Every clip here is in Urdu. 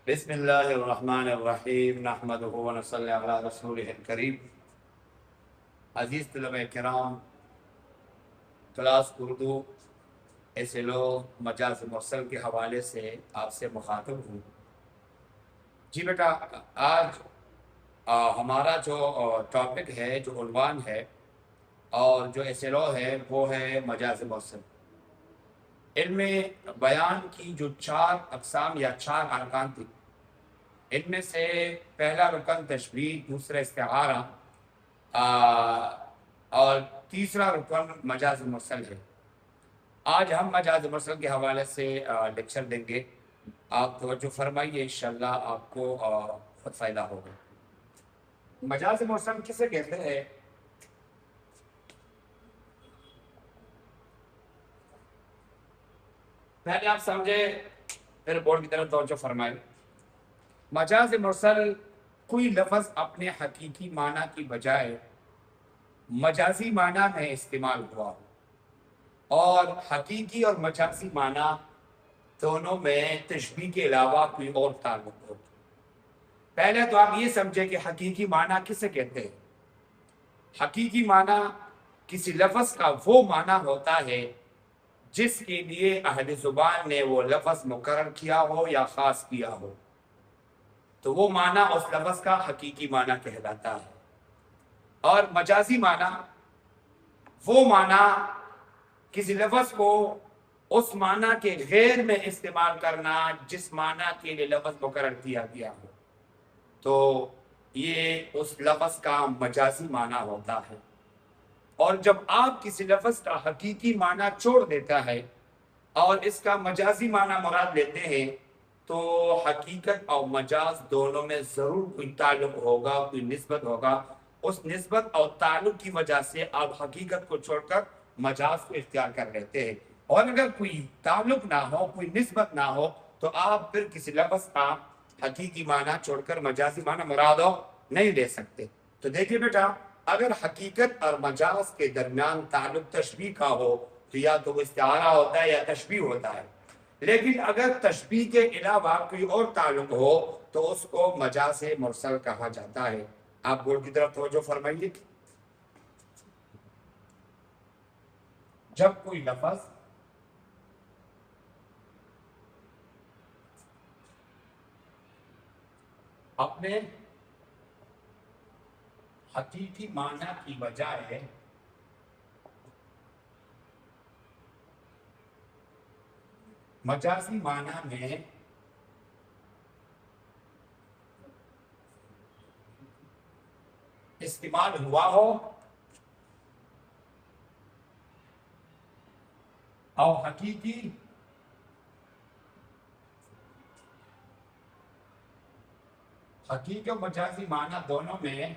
بسم اللہ الرحمن الرحیم نحمدہ ونصلی علی رسولہ الکریم۔ عزیز طلبہ کرام، کلاس اردو ایسلو مجاز مرسل کے حوالے سے آپ سے مخاطب ہوں۔ جی بیٹا، آج ہمارا جو ٹاپک ہے، جو عنوان ہے اور جو ایسلو ہے وہ ہے مجاز مرسل۔ علم بیان کی جو 4 اقسام یا 4 ارکان تھی، ان میں سے پہلا رکن تشبیہ، دوسرا استعارہ اور تیسرا رکن مجاز مرسل ہے۔ آج ہم مجاز مرسل کے حوالے سے لیکچر دیں گے۔ آپ توجہ فرمائیے، انشاءاللہ آپ کو بہت فائدہ ہوگا۔ مجاز مرسل کسے کہتے ہیں؟ پہلے آپ سمجھے، پھر بورڈ کی طرف توجہ فرمائیں۔ مجاز مرسل کوئی لفظ اپنے حقیقی معنی کی بجائے مجازی معنی میں استعمال ہوا ہو، اور حقیقی اور مجازی معنی دونوں میں تشبیہ کے علاوہ کوئی اور تعلق ہو۔ پہلے تو آپ یہ سمجھیں کہ حقیقی معنی کسے کہتے ہیں۔ حقیقی معنی کسی لفظ کا وہ معنی ہوتا ہے جس کے لیے اہل زبان نے وہ لفظ مقرر کیا ہو یا خاص کیا ہو، تو وہ معنی اس لفظ کا حقیقی معنی کہلاتا ہے۔ اور مجازی معنی وہ معنی کسی لفظ کو اس معنی کے غیر میں استعمال کرنا جس معنی کے لیے لفظ مقرر کیا گیا ہو، تو یہ اس لفظ کا مجازی معنی ہوتا ہے۔ اور جب آپ کسی لفظ کا حقیقی معنی چھوڑ دیتا ہے اور اس کا مجازی معنی مراد لیتے ہیں، تو حقیقت اور مجاز دونوں میں ضرور کوئی تعلق ہوگا، کوئی نسبت ہوگا۔ اس نسبت اور تعلق کی وجہ سے آپ حقیقت کو چھوڑ کر مجاز کو اختیار کر لیتے ہیں۔ اور اگر کوئی تعلق نہ ہو، کوئی نسبت نہ ہو، تو آپ پھر کسی لفظ کا حقیقی معنی چھوڑ کر مجازی معنی مراد نہیں لے سکتے۔ تو دیکھیے بیٹا، اگر حقیقت اور مجاز کے درمیان تعلق تشبیہ کا ہو تو یا تو وہ استعارہ ہوتا ہے یا تشبیہ ہوتا ہے، لیکن اگر تشبیہ کے علاوہ کوئی اور تعلق ہو تو اس کو مجاز مرسل کہا جاتا ہے۔ آپ بورڈ کی طرف توجہ فرمائیے۔ جب کوئی لفظ اپنے حقیقی معنی کی بجائے مجازی معنی میں استعمال ہوا ہو اور حقیقی اور مجازی معنی دونوں میں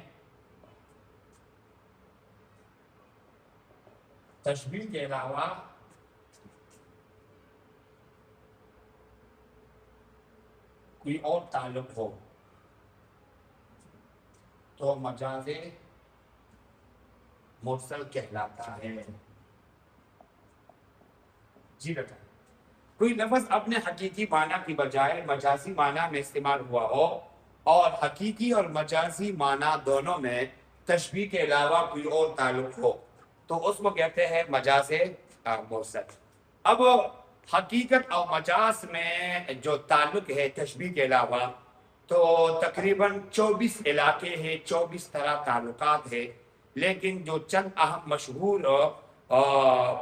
تشبیہ کے علاوہ کوئی اور تعلق ہو تو مجاز مرسل کہلاتا ہے۔ جی بیٹا، کوئی لفظ اپنے حقیقی معنی کی بجائے مجازی معنی میں استعمال ہوا ہو اور حقیقی اور مجازی معنی دونوں میں تشبیہ کے علاوہ کوئی اور تعلق ہو تو اس کو کہتے ہیں مجاز مرسل۔ اب حقیقت اور مجاز میں جو تعلق ہے تشبیہ کے علاوہ، تو تقریباً 24 علاقے ہیں، 24 طرح تعلقات ہیں، لیکن جو چند اہم مشہور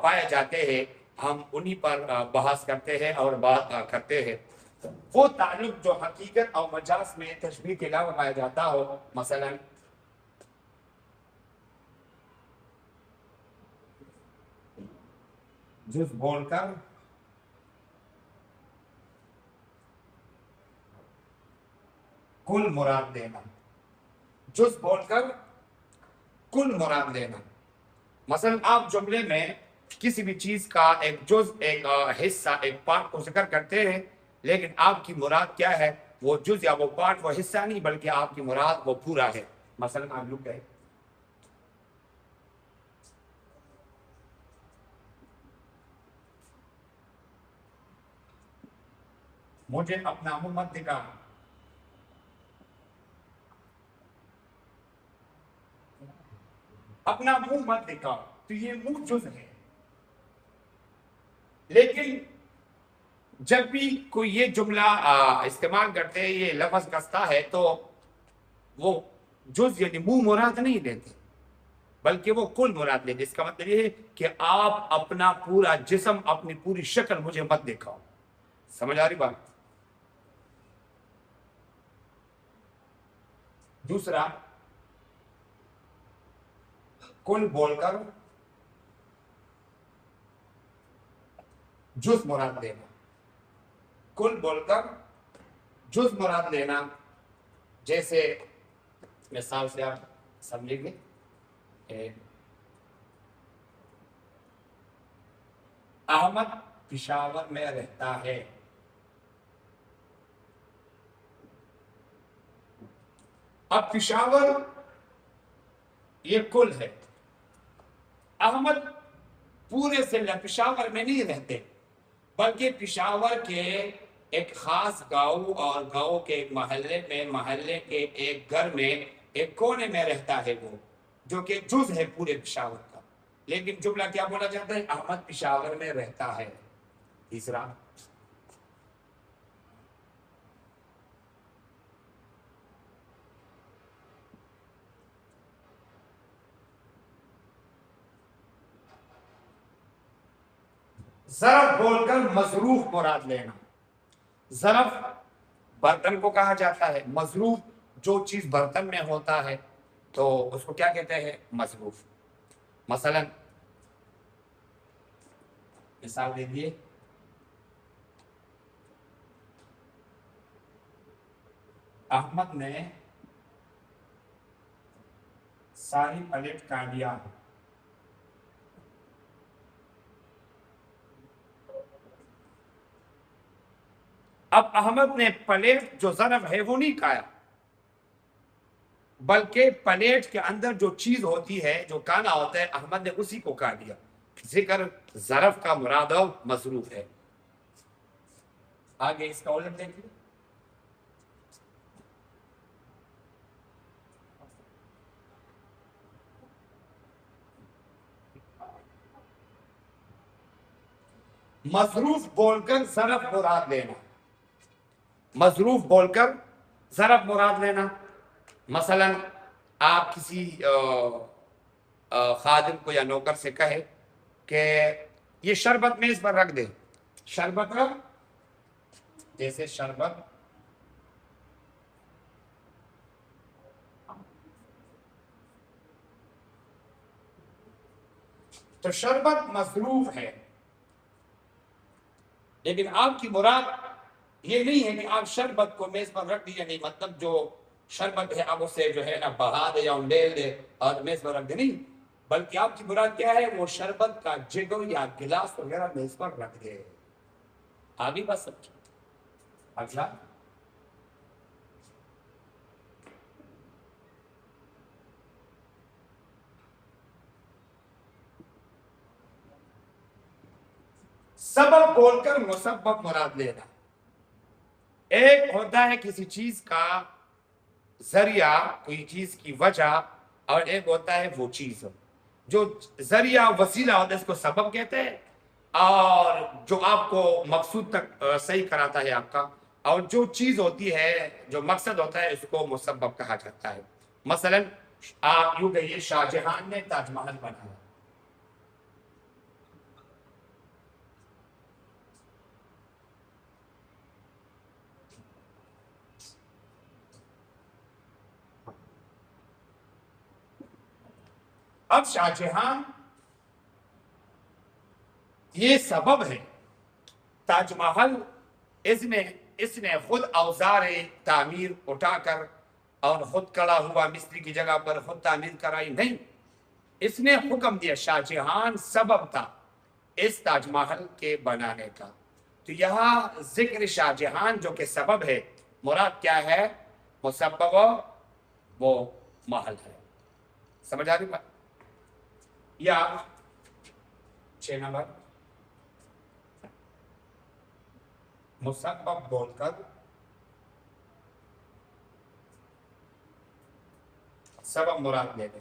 پائے جاتے ہیں ہم انہی پر بحث کرتے ہیں اور بات کرتے ہیں۔ وہ تعلق جو حقیقت اور مجاز میں تشبیہ کے علاوہ پایا جاتا ہو، مثلا جز بول کر کل مراد لینا، جز بول کر کل مراد لینا۔ مثلا آپ جملے میں کسی بھی چیز کا ایک جز، ایک حصہ، ایک پارٹ کو ذکر کرتے ہیں، لیکن آپ کی مراد کیا ہے؟ وہ جز یا وہ پارٹ، وہ حصہ نہیں، بلکہ آپ کی مراد وہ پورا ہے۔ مثلا آپ لوگ کہیں مجھے اپنا منہ مت دکھا، اپنا منہ مت دکھاؤ، تو یہ منہ جز ہے. لیکن جب بھی کوئی یہ جملہ استعمال کرتے ہیں، یہ لفظ کستا ہے، تو وہ جز یعنی منہ مراد نہیں لیتے، بلکہ وہ کل مراد لیتے. اس کا مطلب یہ ہے کہ آپ اپنا پورا جسم، اپنی پوری شکل مجھے مت دکھاؤ. سمجھ آ رہی بات؟ دوسرا، کل بول کر جز مراد لینا. کل بول کر جز مراد لینا. جیسے مثال سے آپ سمجھیں گے، احمد پشاور میں رہتا ہے. اب پشاور یہ کل ہے. احمد پورے سے پشاور میں نہیں رہتے، بلکہ پشاور کے ایک خاص گاؤں اور گاؤں کے ایک محلے میں، محلے کے ایک گھر میں، ایک کونے میں رہتا ہے، وہ جو کہ جز ہے پورے پشاور کا. لیکن جملہ کیا بولا جاتا ہے؟ احمد پشاور میں رہتا ہے. تیسرا، ظرف بول کر مظروف مراد لینا. ظرف برتن کو کہا جاتا ہے، مظروف جو چیز برتن میں ہوتا ہے تو اس کو کیا کہتے ہیں؟ مظروف. مثلا مثال دے دیے، احمد نے ساری پلیٹ کاٹ دیا. اب احمد نے پلیٹ جو ظرف ہے وہ نہیں کھایا، بلکہ پلیٹ کے اندر جو چیز ہوتی ہے، جو کھانا ہوتا ہے، احمد نے اسی کو کھا دیا. ذکر ظرف کا مراد مظروف ہے. آگے اس کا الٹ دیکھیے، مظروف بول کر ظرف مراد لینا. مظروف بول کر ظرف مراد لینا. مثلا آپ کسی خادم کو یا نوکر سے کہے کہ یہ شربت میز پر رکھ دے. شربت رکھ، جیسے شربت تو شربت مصروف ہے، لیکن آپ کی مراد یہ نہیں ہے کہ آپ شربت کو میز پر رکھ دیجیے. نہیں، مطلب جو شربت ہے آپ اسے جو ہے نا بہا دے یا ڈیل دے اور میز پر رکھ دے، نہیں، بلکہ آپ کی مراد کیا ہے؟ وہ شربت کا جگ یا گلاس وغیرہ میز پر رکھ دے. آگے بس سب. اگلا، سبب بول کر مسبب مراد لینا. ایک ہوتا ہے کسی چیز کا ذریعہ، کوئی چیز کی وجہ، اور ایک ہوتا ہے وہ چیز. جو ذریعہ وسیلہ ہوتا ہے اس کو سبب کہتے ہیں، اور جو آپ کو مقصود تک صحیح کراتا ہے آپ کا، اور جو چیز ہوتی ہے، جو مقصد ہوتا ہے، اس کو مسبب کہا جاتا ہے. مثلا آپ یوں کہیے، شاہ جہان نے تاج محل بنایا. اب شاہ جہاں یہ سبب ہے. تاج محل اس نے خود اوزار تعمیر اٹھا کر اور خود کڑا ہوا مستری کی جگہ پر خود تعمیر کرائی نہیں. اس نے حکم دیا، شاہ جہان سبب تھا اس تاج محل کے بنانے کا. تو یہاں ذکر شاہ جہان جو کہ سبب ہے، مراد کیا ہے؟ مسبب وہ محل ہے. سمجھ آ رہی بات؟ یا 6 نمبر، مسبب بول کر سبب مراد لے لیں.